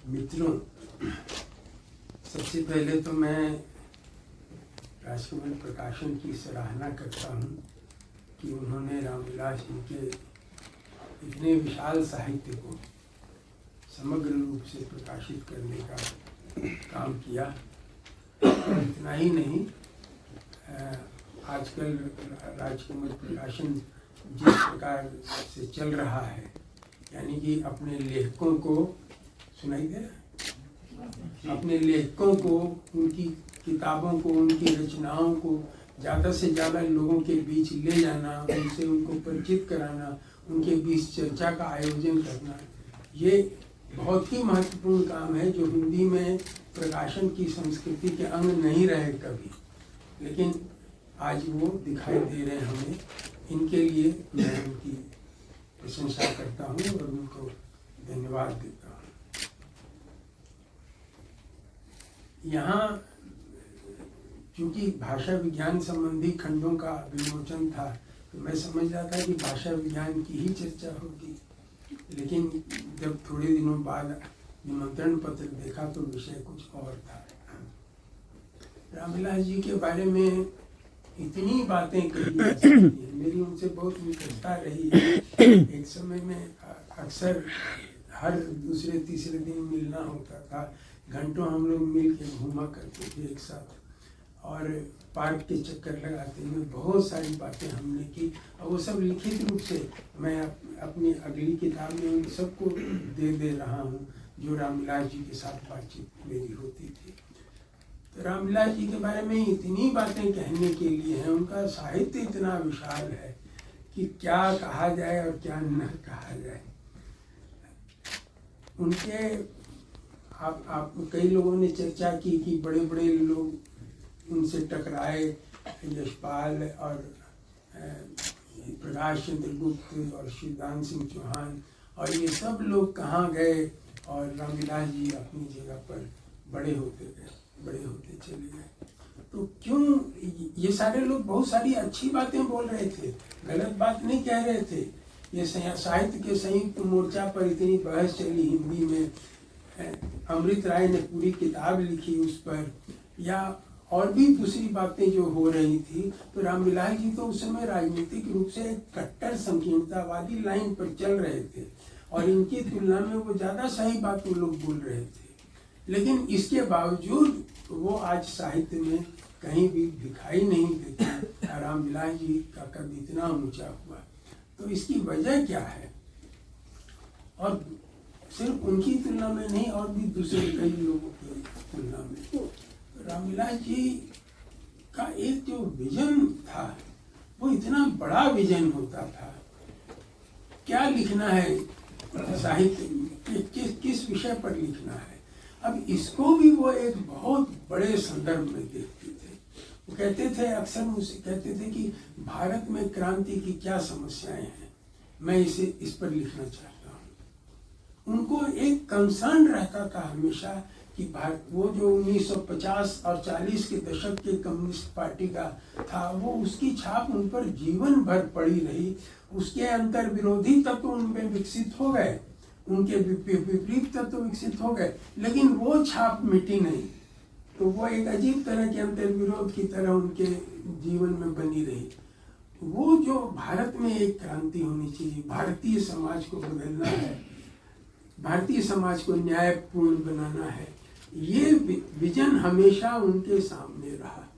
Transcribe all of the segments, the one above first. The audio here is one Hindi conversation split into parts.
मित्रों, सबसे पहले तो मैं राजकमल प्रकाशन की सराहना करता हूँ कि उन्होंने रामविलास जी के इतने विशाल साहित्य को समग्र रूप से प्रकाशित करने का काम किया। इतना ही नहीं, आजकल राजकमल प्रकाशन जिस प्रकार से चल रहा है, यानी कि अपने लेखकों को सुनाई दे रहा है, अपने लेखकों को, उनकी किताबों को, उनकी रचनाओं को ज़्यादा से ज़्यादा लोगों के बीच ले जाना, उनसे उनको परिचित कराना, उनके बीच चर्चा का आयोजन करना, ये बहुत ही महत्वपूर्ण काम है जो हिंदी में प्रकाशन की संस्कृति के अंग नहीं रहे कभी, लेकिन आज वो दिखाई दे रहे हैं हमें। इनके लिए मैं उनकी प्रशंसा करता हूँ और उनको धन्यवाद देता हूँ। यहाँ चूँकि भाषा विज्ञान संबंधी खंडों का विमोचन था, तो मैं समझ रहा था कि भाषा विज्ञान की ही चर्चा होगी, लेकिन जब थोड़े दिनों बाद निमंत्रण पत्र देखा तो विषय कुछ और था। रामविलास जी के बारे में इतनी बातें कही जा सकती हैं, मेरी उनसे बहुत निकटता रही है। एक समय में अक्सर हर दूसरे तीसरे दिन मिलना होता था, घंटों हम लोग मिल के घूमा करते थे एक साथ, और पार्क के चक्कर लगाते हुए बहुत सारी बातें हमने की, और वो सब लिखित रूप से मैं अपनी अगली किताब में उन सबको दे रहा हूँ जो रामविलास जी के साथ बातचीत मेरी होती थी। तो रामविलास जी के बारे में इतनी बातें कहने के लिए हैं, उनका साहित्य इतना विशाल है कि क्या कहा जाए और क्या न कहा जाए। उनके आप कई लोगों ने चर्चा की कि बड़े बड़े लोग उनसे टकराए, यशपाल और प्रकाश चंद्र गुप्त और शिवदान सिंह चौहान, और ये सब लोग कहाँ गए, और रामविलास जी अपनी जगह पर बड़े होते चले गए। तो क्यों ये सारे लोग बहुत सारी अच्छी बातें बोल रहे थे, गलत बात नहीं कह रहे थे। ये साहित्य के संयुक्त मोर्चा पर इतनी बहस चली हिंदी में, अमृत राय ने पूरी किताब लिखी उस पर, या और भी दूसरी बातें जो हो रही थी, तो रामविलास जी तो उस समय राजनीतिक रूप से एक कट्टर संकीर्णतावादी लाइन पर चल रहे थे, और इनकी तुलना में वो ज़्यादा सही बात वो लोग बोल रहे थे। लेकिन इसके बावजूद वो आज साहित्य में कहीं भी दिखाई नहीं देते। रामविलास जी का कद इतना ऊंचा हुआ, तो इसकी वजह क्या है? और सिर्फ उनकी तुलना में नहीं, और भी दूसरे कई लोगों की तुलना में रामविलास जी का एक जो विजन था, वो इतना बड़ा विजन होता था। क्या लिखना है साहित्य में, किस विषय पर लिखना है, अब इसको भी वो एक बहुत बड़े संदर्भ में देखते थे। वो कहते थे, अक्सर मुझसे कहते थे कि भारत में क्रांति की क्या समस्याएं हैं, मैं इस पर लिखना चाहता हूँ। उनको एक कंसर्न रहता था हमेशा कि भारत, वो जो 1950 और 40 के दशक के कम्युनिस्ट पार्टी का था, वो उसकी छाप उन पर जीवन भर पड़ी रही। उसके अंतर विरोधी तत्व उनमें विकसित हो गए, उनके विपरीत तत्व विकसित हो गए, लेकिन वो छाप मिटी नहीं। तो वो एक अजीब तरह के अंतर विरोध की तरह उनके जीवन में बनी रही। वो जो भारत में एक क्रांति होनी चाहिए, भारतीय समाज को बदलना है, भारतीय समाज को न्यायपूर्ण बनाना है, ये विजन हमेशा उनके सामने रहा,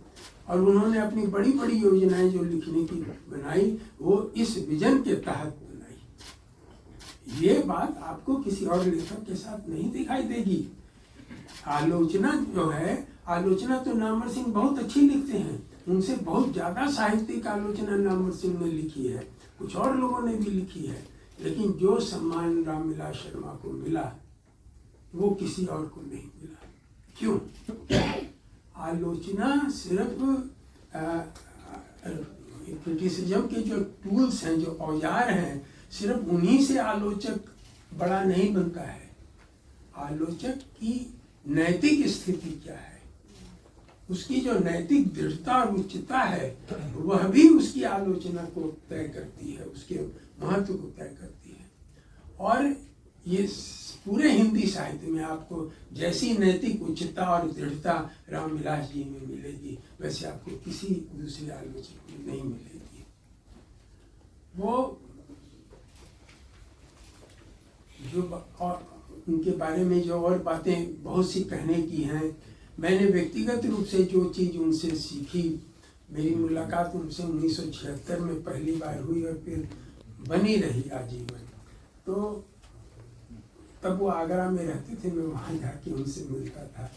और उन्होंने अपनी बड़ी बड़ी योजनाएं जो लिखने की बनाई, वो इस विजन के तहत बनाई। ये बात आपको किसी और लेखक के साथ नहीं दिखाई देगी। आलोचना जो है, आलोचना तो नामवर सिंह बहुत अच्छी लिखते हैं, उनसे बहुत ज्यादा साहित्यिक आलोचना नामवर सिंह ने लिखी है, कुछ और लोगों ने भी लिखी है, लेकिन जो सम्मान रामविलास शर्मा को मिला वो किसी और को नहीं मिला। क्यों? आलोचना सिर्फ क्रिटिसिज्म के जो टूल्स हैं, जो औजार हैं, सिर्फ उन्हीं से आलोचक बड़ा नहीं बनता है। आलोचक की नैतिक स्थिति क्या है, उसकी जो नैतिक दृढ़ता और उच्चता है, वह भी उसकी आलोचना को तय करती है, उसके महत्व को तय करती है। और ये पूरे हिंदी साहित्य में आपको जैसी नैतिक उच्चता और दृढ़ता रामविलास जी में मिलेगी, वैसे आपको किसी दूसरे आलोचक में नहीं मिलेगी। वो जो और उनके बारे में जो और बातें बहुत सी कहने की हैं, मैंने व्यक्तिगत रूप से जो चीज़ उनसे सीखी, मेरी मुलाकात उनसे 1976 में पहली बार हुई और फिर बनी रही आजीवन। तो तब वो आगरा में रहते थे, मैं वहाँ जाके उनसे मिलता था।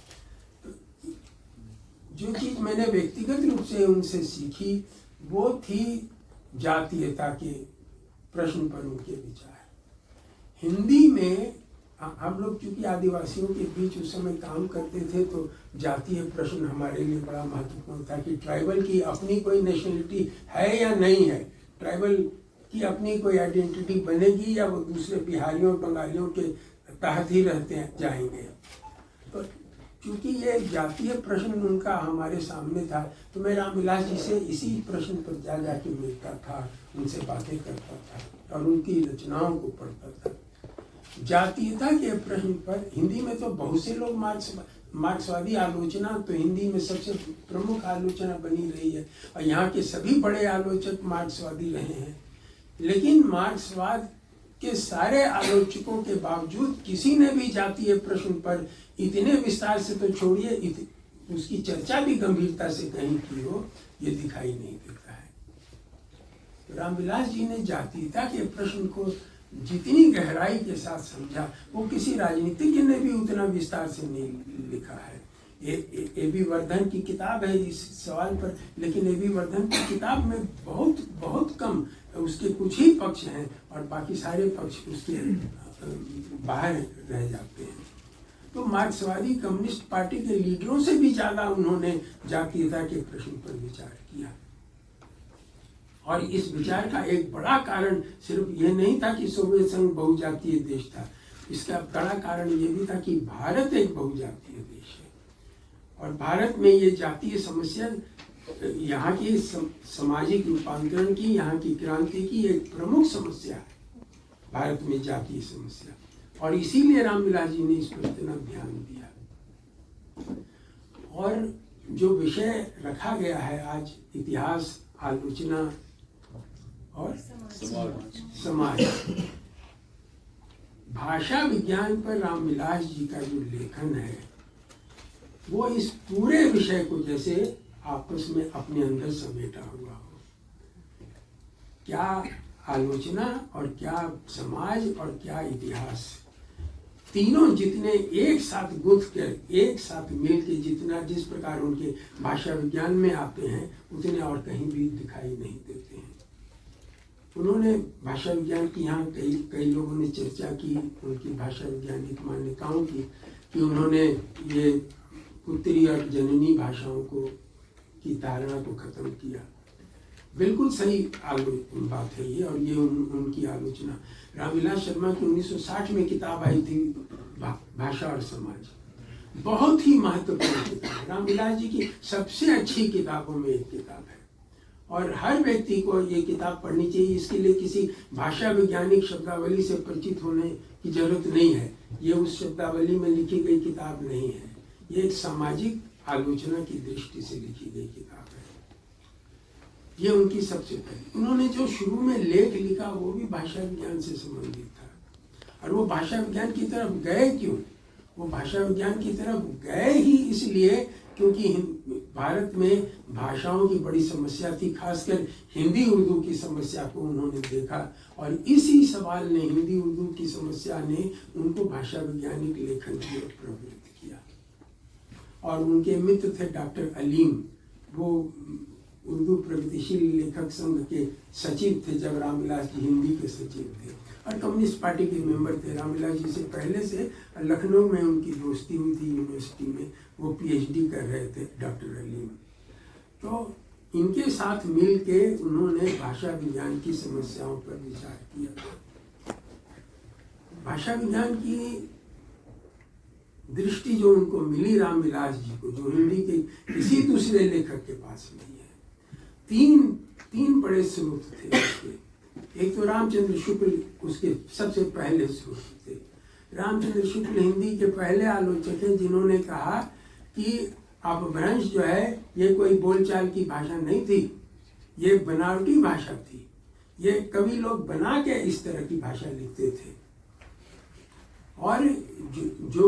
तो जो चीज़ मैंने व्यक्तिगत रूप से उनसे सीखी वो थी जातीयता के प्रश्न पर उनके विचार। हिंदी में हम लोग चूंकि आदिवासियों के बीच उस समय काम करते थे, तो जातीय प्रश्न हमारे लिए बड़ा महत्वपूर्ण था कि ट्राइबल की अपनी कोई नेशनलिटी है या नहीं है, ट्राइबल की अपनी कोई आइडेंटिटी बनेगी या वो दूसरे बिहारियों बंगालियों के तहत ही रहते जाएंगे। तो चूंकि ये जातीय प्रश्न उनका हमारे सामने था, तो मैं रामविलास जी से इसी प्रश्न पर जा जाके मिलता था, उनसे बातें करता था और उनकी रचनाओं को पढ़ता था। जातीयता के प्रश्न पर हिंदी में तो बहुत से लोग मार्क्सवादी आलोचना तो हिंदी में सबसे प्रमुख आलोचना बनी रही है और यहाँ के सभी बड़े आलोचक मार्क्सवादी रहे हैं। लेकिन मार्क्सवाद के सारे आलोचकों के बावजूद किसी ने भी जातीय प्रश्न पर इतने विस्तार से तो छोड़िए उसकी चर्चा भी गंभीरता से कहीं की हो, ये दिखाई नहीं देता है। तो रामविलास जी ने जातीयता के प्रश्न को जितनी गहराई के साथ समझा, वो किसी राजनीतिज्ञ ने भी उतना विस्तार से नहीं लिखा है। ए.बी. वर्धन की किताब है इस सवाल पर, लेकिन ए.बी. वर्धन की किताब में बहुत कम उसके कुछ ही पक्ष हैं और बाकी सारे पक्ष उसके बाहर रह जाते हैं। तो मार्क्सवादी कम्युनिस्ट पार्टी के लीडरों से भी ज़्यादा उन्होंने जातीयता के प्रश्न पर विचार किया। और इस विचार का एक बड़ा कारण सिर्फ ये नहीं था कि सोवियत संघ बहुजातीय देश था, इसका बड़ा कारण ये भी था कि भारत एक बहुजातीय देश है और भारत में ये जातीय समस्या यहाँ की सामाजिक रूपांतरण की, यहाँ की क्रांति की एक प्रमुख समस्या है, भारत में जातीय समस्या। और इसीलिए रामविलास जी ने इस पर इतना ध्यान दिया। और जो विषय रखा गया है आज, इतिहास, आलोचना और समाज, भाषा विज्ञान पर रामविलास जी का जो लेखन है वो इस पूरे विषय को जैसे आपस में अपने अंदर समेटा हुआ हो। क्या आलोचना और क्या समाज और क्या इतिहास, तीनों जितने एक साथ गुंथ कर, एक साथ मिल के जितना जिस प्रकार उनके भाषा विज्ञान में आते हैं, उतने और कहीं भी दिखाई नहीं देते हैं। उन्होंने भाषा विज्ञान की यहाँ कई लोगों ने चर्चा की, उनकी भाषा वैज्ञानिक मान्यताओं की, कि उन्होंने ये उत्तरी और जननी भाषाओं की धारणा को खत्म किया। बिल्कुल सही बात है ये, और ये उनकी आलोचना। रामविलास शर्मा की 1960 में किताब आई थी भाषा और समाज, बहुत ही महत्वपूर्ण किताब, रामविलास जी की सबसे अच्छी किताबों में एक किताब है और हर व्यक्ति को ये किताब पढ़नी चाहिए। इसके लिए किसी भाषा वैज्ञानिक शब्दावली से परिचित होने की जरूरत नहीं है, ये उस शब्दावली में लिखी गई किताब नहीं है, ये एक सामाजिक आलोचना की दृष्टि से लिखी गई किताब है। ये उनकी सबसे पहली, उन्होंने जो शुरू में लेख लिखा वो भी भाषा विज्ञान से संबंधित था। और वो भाषा विज्ञान की तरफ गए क्यों? वो भाषा विज्ञान की तरफ गए ही इसलिए क्योंकि भारत में भाषाओं की बड़ी समस्या थी, खासकर हिंदी उर्दू की समस्या को उन्होंने देखा और इसी सवाल ने, हिंदी उर्दू की समस्या ने उनको भाषा वैज्ञानिक लेखन की ओर प्रवृत्त किया। और उनके मित्र थे डॉक्टर अलीम, वो उर्दू प्रगतिशील लेखक संघ के सचिव थे जब रामविलास जी हिंदी के सचिव थे, और कम्युनिस्ट पार्टी के मेंबर थे। रामविलास जी से पहले से लखनऊ में उनकी दोस्ती हुई थी यूनिवर्सिटी में, वो पीएचडी कर रहे थे डॉक्टर अलीम। तो इनके साथ मिल के उन्होंने भाषा विज्ञान की समस्याओं पर विचार किया। भाषा विज्ञान की दृष्टि जो उनको मिली रामविलास जी को, जो हिंदी के किसी दूसरे लेखक के पास नहीं है, तीन बड़े स्रोत थे उसके। एक तो रामचंद्र शुक्ल उसके सबसे पहले स्रोत थे। रामचंद्र शुक्ल हिंदी के पहले आलोचक हैं जिन्होंने कहा कि अपभ्रंश जो है ये कोई बोलचाल की भाषा नहीं थी, ये बनावटी भाषा थी। ये कवि लोग बना के इस तरह की भाषा लिखते थे और जो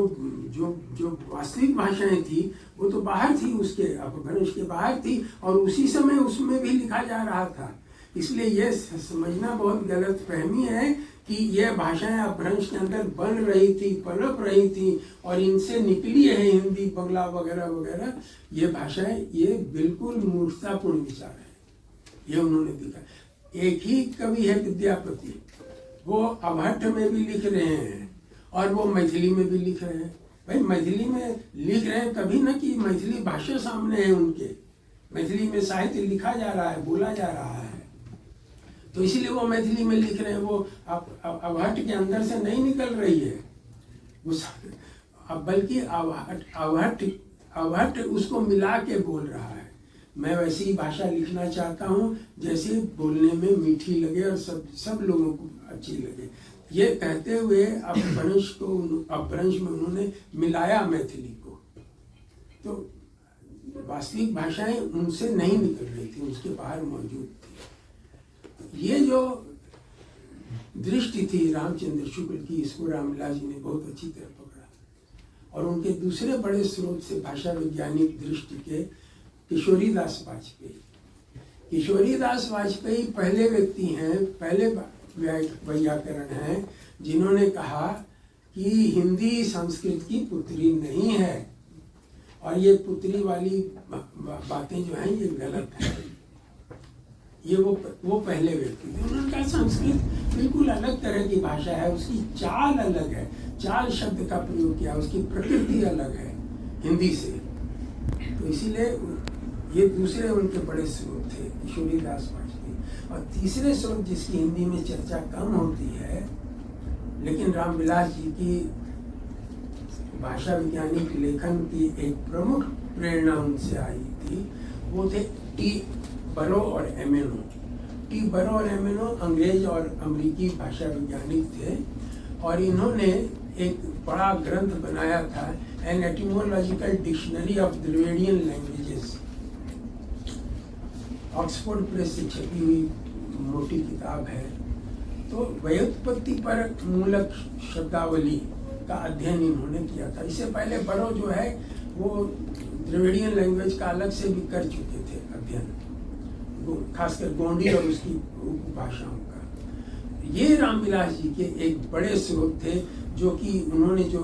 जो जो वास्तविक भाषाएं थी वो तो बाहर थी, उसके अपभ्रंश के बाहर थी और उसी समय उसमें भी लिखा जा रहा था। इसलिए ये समझना बहुत गलत फहमी है कि ये भाषाएं अपभ्रंश के अंदर बन रही थी, पनप रही थी और इनसे निकली है हिंदी, बंगला वगैरह वगैरह। ये भाषाएं, ये बिल्कुल मूर्खतापूर्ण विचार है, ये उन्होंने दिखा। एक ही कवि है विद्यापति, वो अभट्ट में भी लिख रहे हैं और वो मैथिली में भी लिख रहे हैं। भाई मैथिली में लिख रहे हैं तभी ना कि मैथिली भाषा सामने है उनके, मैथिली में साहित्य लिखा जा रहा है, बोला जा रहा है, तो इसीलिए वो मैथिली में लिख रहे हैं। वो अभट्ट के अंदर से नहीं निकल रही है बल्कि अभट्ट उसको मिला के बोल रहा है। मैं वैसी ही भाषा लिखना चाहता हूँ जैसे बोलने में मीठी लगे और सब लोगों को अच्छी लगे। ये कहते हुए अपभ्रंश में उन्होंने मिलाया मैथिली को, तो वास्तविक भाषाएं उनसे नहीं निकल रही थी, उसके बाहर मौजूद थी। ये जो दृष्टि थी रामचंद्र शुक्ल की, इसको रामविलास जी ने बहुत अच्छी तरह पकड़ा। और उनके दूसरे बड़े स्रोत से भाषा वैज्ञानिक दृष्टि के किशोरीदास वाजपेयी। किशोरीदास वाजपेयी पहले व्यक्ति हैं, पहले वैयाकरण हैं जिन्होंने कहा कि हिंदी संस्कृत की पुत्री नहीं है और ये पुत्री वाली बातें जो हैं ये गलत है। ये वो पहले व्यक्ति थे। उन्होंने कहा संस्कृत बिल्कुल अलग तरह की भाषा है, उसकी चाल अलग है, चाल शब्द का प्रयोग किया, उसकी प्रकृति अलग है हिंदी से। तो इसीलिए ये दूसरे उनके बड़े स्रोत थे किशोरीदास वाजपेयी। और तीसरे स्रोत जिसकी हिंदी में चर्चा कम होती है लेकिन रामविलास जी की भाषा वैज्ञानिक लेखन की एक प्रमुख प्रेरणा उनसे आई थी, वो थे टी बरो और एमेनो। टी बरो और एमेनो अंग्रेज और अमेरिकी भाषा वैज्ञानिक थे और इन्होंने एक बड़ा ग्रंथ बनाया था, an etymological dictionary of Dravidian languages. Oxford press से छपी हुई मोटी किताब है। तो व्युत्पत्ति पर मूलक शब्दावली का अध्ययन इन्होंने किया था। इससे पहले बरो जो है वो द्रविडियन लैंग्वेज का अलग से भी कर चुके थे अध्ययन, खासकर गोंडी और उसकी उपभाषाओं का। ये रामविलास जी के एक बड़े स्रोत थे जो कि उन्होंने जो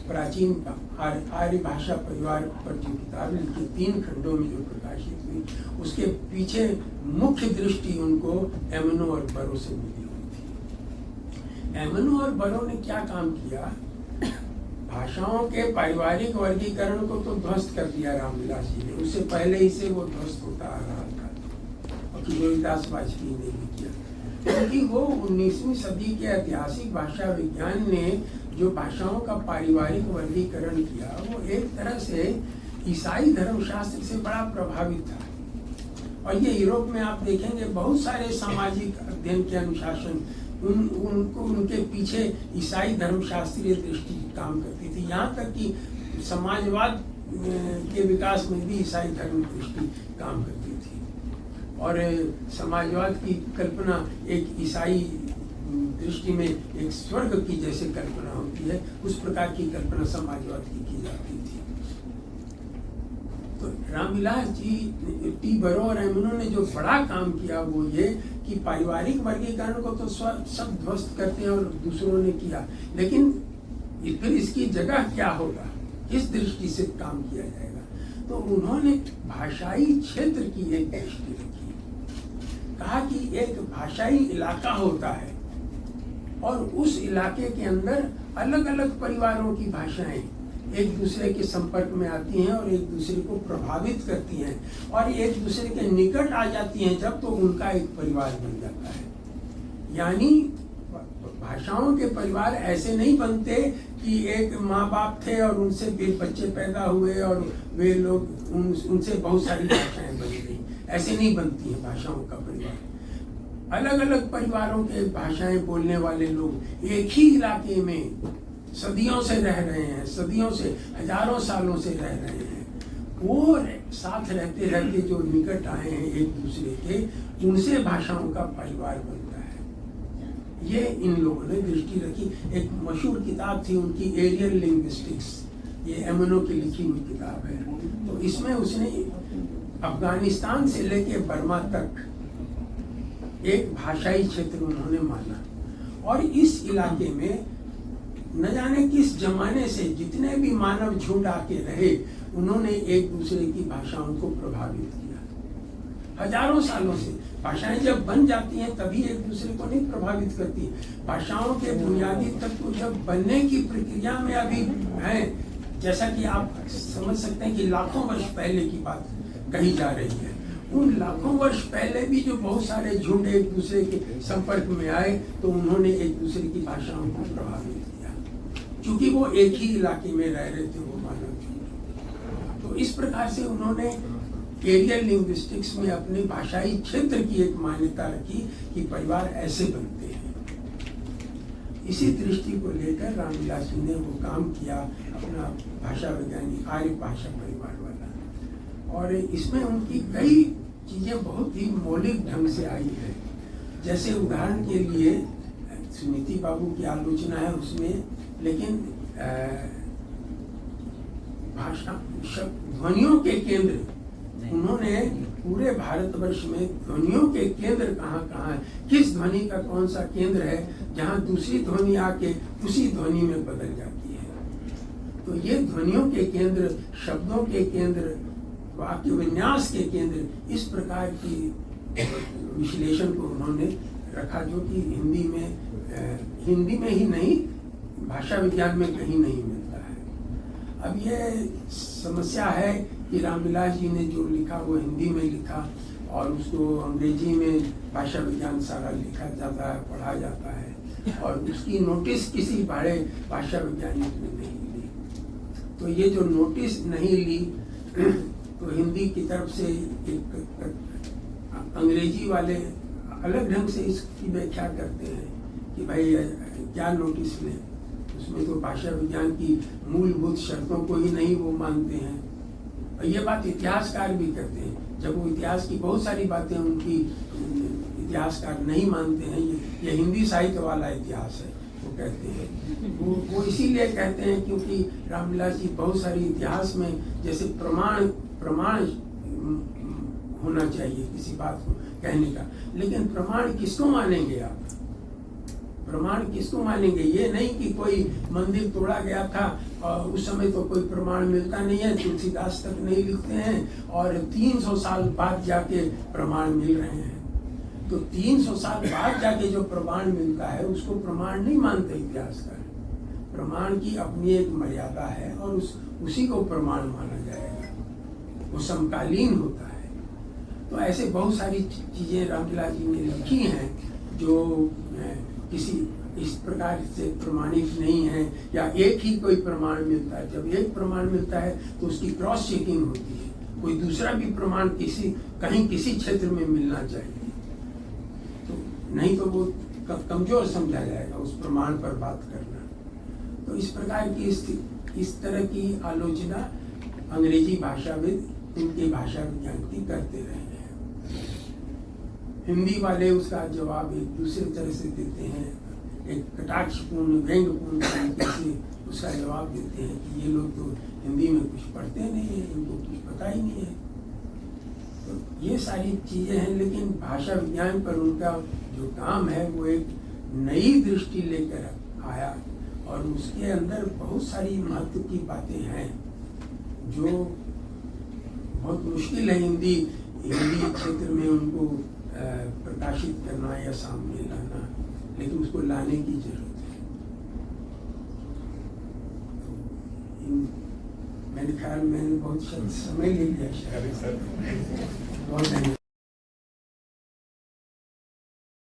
प्राचीन आर्य भाषा परिवार पर जो किताब लिखी 3 खंडों में जो प्रकाशित हुई, उसके पीछे मुख्य दृष्टि उनको एमनो और बरो से मिली हुई थी। एमनो और बरो ने क्या काम किया, भाषाओं के पारिवारिक वर्गीकरण को तो ध्वस्त कर दिया रामविलास जी ने, उससे पहले ही से वो ध्वस्त होता आ रहा था और किशोरीदास वाजपेयी ने भी किया, क्योंकि वो 19वीं सदी के ऐतिहासिक भाषा विज्ञान ने जो भाषाओं का पारिवारिक वर्गीकरण किया वो एक तरह से ईसाई धर्मशास्त्र से बड़ा प्रभावित था। और ये यूरोप में आप देखेंगे बहुत सारे सामाजिक अध्ययन के अनुशासन उनके पीछे ईसाई धर्मशास्त्रीय दृष्टि काम करती थी। यहाँ तक कि समाजवाद के विकास में भी ईसाई धर्म दृष्टि काम करती थी और समाजवाद की कल्पना एक ईसाई दृष्टि में एक स्वर्ग की जैसे कल्पना होती है, उस प्रकार की कल्पना समाजवाद की जाती थी। तो रामविलास जी टी बरो और एमनो ने जो बड़ा काम किया वो ये कि पारिवारिक वर्गीकरण को तो सब ध्वस्त करते हैं और दूसरों ने किया, लेकिन फिर इसकी जगह क्या होगा, किस दृष्टि से काम किया जाएगा। तो उन्होंने भाषाई क्षेत्र की एक दृष्टि रखी, कहा कि एक भाषाई इलाका होता है और उस इलाके के अंदर अलग अलग परिवारों की भाषाएं एक दूसरे के संपर्क में आती हैं और एक दूसरे को प्रभावित करती हैं और एक दूसरे के निकट आ जाती हैं, जब तो उनका एक परिवार बन जाता है। यानी भाषाओं के परिवार ऐसे नहीं बनते कि एक माँ बाप थे और उनसे फिर बच्चे पैदा हुए और वे लोग उनसे बहुत सारी भाषाएं बन गई, ऐसे नहीं बनती हैं भाषाओं का परिवार। अलग अलग परिवारों के भाषाएं बोलने वाले लोग एक ही इलाके में सदियों से रह रहे हैं, सदियों से, हजारों सालों से रह रहे हैं, वो साथ रहते रहते जो निकट आए हैं एक दूसरे के, उनसे भाषाओं का परिवार बनता है। ये इन लोगों ने दृष्टि रखी। एक मशहूर किताब थी उनकी, एरियल लिंग्विस्टिक्स, ये एमनो की लिखी हुई किताब है। तो इसमें उसने अफगानिस्तान से लेके बर्मा तक एक भाषाई क्षेत्र उन्होंने माना, और इस इलाके में न जाने किस जमाने से जितने भी मानव झुंड आके रहे, उन्होंने एक दूसरे की भाषाओं को प्रभावित किया। हजारों सालों से भाषाएं जब बन जाती हैं तभी एक दूसरे को नहीं प्रभावित करती। भाषाओं के बुनियादी तत्व जब बनने की प्रक्रिया में अभी हैं, जैसा कि आप समझ सकते हैं कि लाखों वर्ष पहले की बात कही जा रही है। उन लाखों वर्ष पहले भी जो बहुत सारे झुंड एक दूसरे के संपर्क में आए, तो उन्होंने एक दूसरे की भाषाओं को प्रभावित किया, क्योंकि वो एक ही इलाके में रह रहे थे, वो मानव झुंड। तो इस प्रकार से उन्होंने एरियल लिंग्विस्टिक्स में अपने भाषाई क्षेत्र की एक मान्यता रखी कि परिवार ऐसे बनते हैं। इसी दृष्टि को लेकर रामविलास जी ने वो काम किया, अपना भाषा वैज्ञानिक आर्य भाषा परिवार वाला। और इसमें उनकी कई चीजें बहुत ही मौलिक ढंग से आई है। जैसे उदाहरण के लिए सुनीति बाबू की आलोचना है उसमें, लेकिन भाषा ध्वनियों के केंद्र, उन्होंने पूरे भारतवर्ष में ध्वनियों के केंद्र कहाँ कहाँ है, किस ध्वनि का कौन सा केंद्र है जहाँ दूसरी ध्वनि आके उसी ध्वनि में बदल जाती है। तो ये ध्वनियों के केंद्र, शब्दों के केंद्र, वाक्य विन्यास के केंद्र, इस प्रकार की विश्लेषण को उन्होंने रखा, जो कि हिंदी में ही नहीं, भाषा विज्ञान में कहीं नहीं मिलता है। अब ये समस्या है कि रामविलास जी ने जो लिखा वो हिंदी में लिखा, और उसको अंग्रेजी में भाषा विज्ञान सारा लिखा जाता है, पढ़ा जाता है, और उसकी नोटिस किसी बड़े भाषा वैज्ञानिक ने नहीं ली। तो ये जो नोटिस नहीं ली, तो हिंदी की तरफ से एक अंग्रेजी वाले अलग ढंग से इसकी व्याख्या करते हैं कि भाई क्या नोटिस लें, उसमें तो भाषा विज्ञान की मूलभूत शर्तों को ही नहीं वो मानते हैं। और ये बात इतिहासकार भी करते हैं, जब वो इतिहास की बहुत सारी बातें उनकी इतिहासकार नहीं मानते हैं। ये हिंदी साहित्य वाला इतिहास है, वो कहते हैं। वो इसीलिए कहते हैं क्योंकि रामविलास जी बहुत सारी इतिहास में जैसे प्रमाण होना चाहिए किसी बात को कहने का, लेकिन प्रमाण किसको मानेंगे आप? प्रमाण किसको मानेंगे? ये नहीं कि कोई मंदिर तोड़ा गया था और उस समय तो कोई प्रमाण मिलता नहीं है, तुलसीदास तक नहीं लिखते हैं, और 300 साल बाद जाके प्रमाण मिल रहे हैं। तो 300 साल बाद जाके जो प्रमाण मिलता है उसको प्रमाण नहीं मानते इतिहासकार। प्रमाण की अपनी एक मर्यादा है और उसी को प्रमाण माना जाएगा, वो समकालीन होता है। तो ऐसे बहुत सारी चीजें रामविलास जी ने लिखी हैं जो किसी इस प्रकार से प्रमाणित नहीं है, या एक ही कोई प्रमाण मिलता है। जब एक प्रमाण मिलता है तो उसकी क्रॉस चेकिंग होती है, कोई दूसरा भी प्रमाण कहीं किसी क्षेत्र में मिलना चाहिए, तो नहीं तो वो कमजोर समझा जाएगा उस प्रमाण पर बात करना। तो इस प्रकार की इस तरह की आलोचना अंग्रेजी भाषाविद इनके भाषा विज्ञान की करते रहे हैं। हिंदी वाले उसका जवाब एक दूसरे तरह से देते हैं, एक कटाक्षपूर्ण व्यंग्यपूर्ण तरीके से उसका जवाब देते हैं कि ये लोग तो हिंदी में कुछ पढ़ते नहीं है, इनको कुछ पता ही नहीं है। तो ये सारी चीजें हैं, लेकिन भाषा विज्ञान पर उनका जो काम है वो एक नई दृष्टि लेकर आया, और उसके अंदर बहुत सारी महत्व की बातें हैं जो बहुत मुश्किल है हिंदी क्षेत्र में उनको प्रकाशित करना या सामने लाना, लेकिन उसको लाने की जरूरत है। तो मेरे ख्याल मैंने बहुत समय ले लिया, बहुत धन्यवाद।